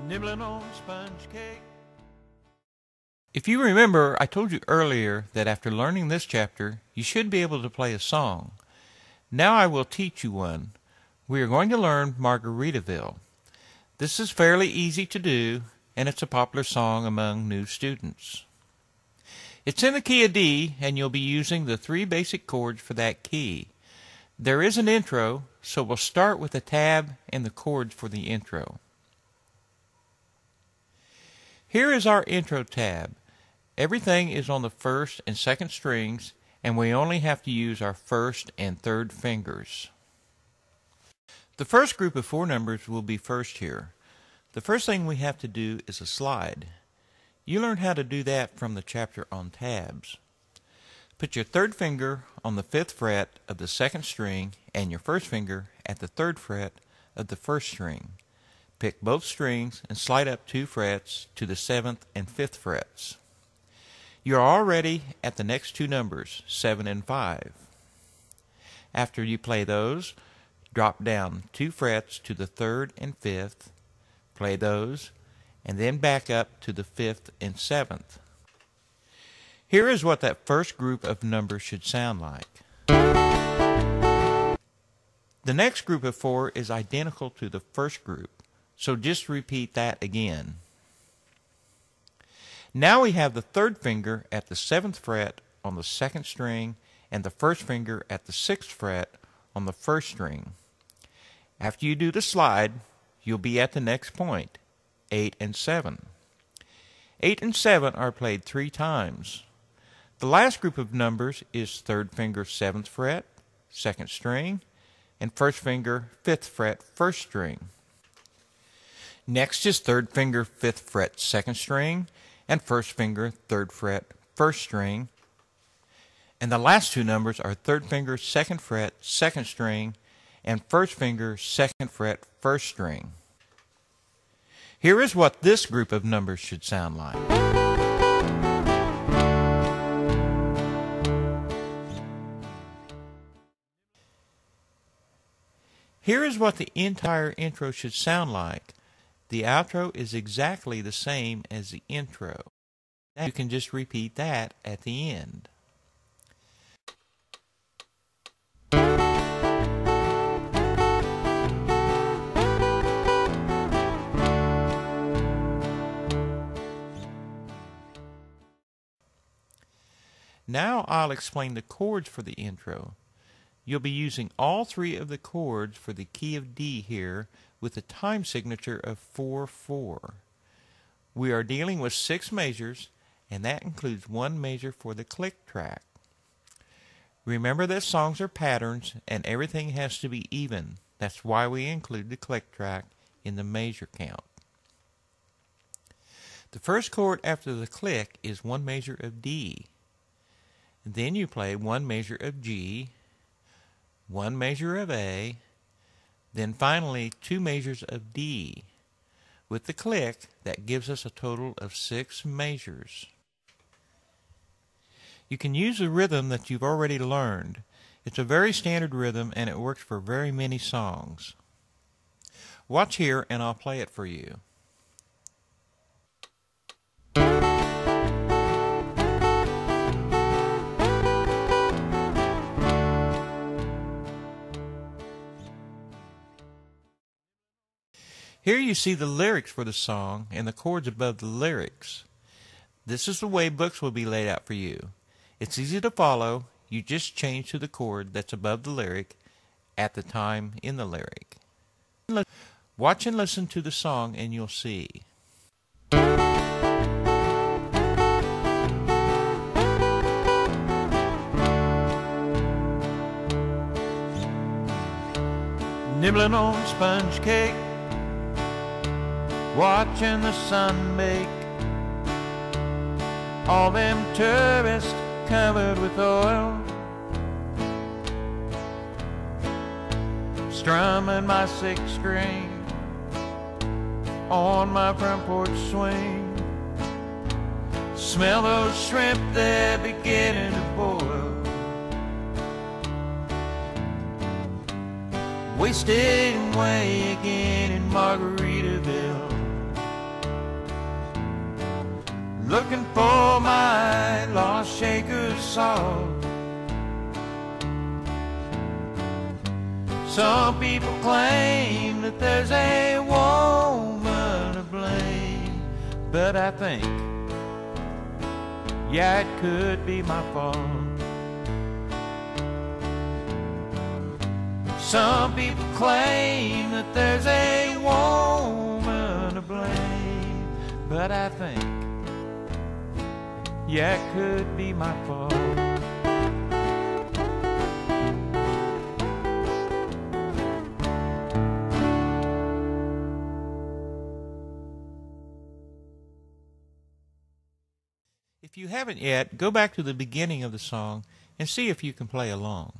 Nibbling on sponge cake. If you remember, I told you earlier that after learning this chapter, you should be able to play a song. Now I will teach you one. We are going to learn Margaritaville. This is fairly easy to do, and it's a popular song among new students. It's in the key of D, and you'll be using the 3 basic chords for that key. There is an intro, so we'll start with the tab and the chords for the intro. Here is our intro tab. Everything is on the 1st and 2nd strings, and we only have to use our 1st and 3rd fingers. The first group of 4 numbers will be first here. The first thing we have to do is a slide. You learned how to do that from the chapter on tabs. Put your 3rd finger on the 5th fret of the 2nd string and your 1st finger at the 3rd fret of the 1st string. Pick both strings and slide up 2 frets to the 7th and 5th frets. You are already at the next 2 numbers, 7 and 5. After you play those, drop down 2 frets to the 3rd and 5th, play those, and then back up to the 5th and 7th. Here is what that first group of numbers should sound like. The next group of 4 is identical to the first group. So just repeat that again. Now we have the 3rd finger at the 7th fret on the 2nd string and the 1st finger at the 6th fret on the 1st string. After you do the slide, you'll be at the next point, 8 and 7. 8 and 7 are played 3 times. The last group of numbers is 3rd finger 7th fret, 2nd string, and 1st finger 5th fret, 1st string. Next is 3rd finger 5th fret 2nd string and 1st finger 3rd fret 1st string. And the last 2 numbers are 3rd finger 2nd fret 2nd string and 1st finger 2nd fret 1st string. Here is what this group of numbers should sound like. Here is what the entire intro should sound like. The outro is exactly the same as the intro. Now you can just repeat that at the end. Now I'll explain the chords for the intro. You'll be using all 3 of the chords for the key of D here with a time signature of 4/4. We are dealing with 6 measures, and that includes 1 measure for the click track. Remember that songs are patterns and everything has to be even. That's why we include the click track in the measure count. The first chord after the click is 1 measure of D. Then you play 1 measure of G, 1 measure of A, then finally 2 measures of D. With the click, that gives us a total of 6 measures. You can use a rhythm that you've already learned. It's a very standard rhythm and it works for very many songs. Watch here and I'll play it for you. Here you see the lyrics for the song and the chords above the lyrics. This is the way books will be laid out for you. It's easy to follow. You just change to the chord that's above the lyric at the time in the lyric. Watch and listen to the song and you'll see. Nibbling on sponge cake. watching the sun bake all them tourists covered with oil, strumming my sixth string on my front porch swing. Smell those shrimp, they're beginning to boil. Wasted away again in Margaritaville, looking for my lost shaker's salt. Some people claim that there's a woman to blame, but I think, yeah, it could be my fault. Some people claim that there's a woman to blame, but I think, yeah, it could be my fault. If you haven't yet, go back to the beginning of the song and see if you can play along.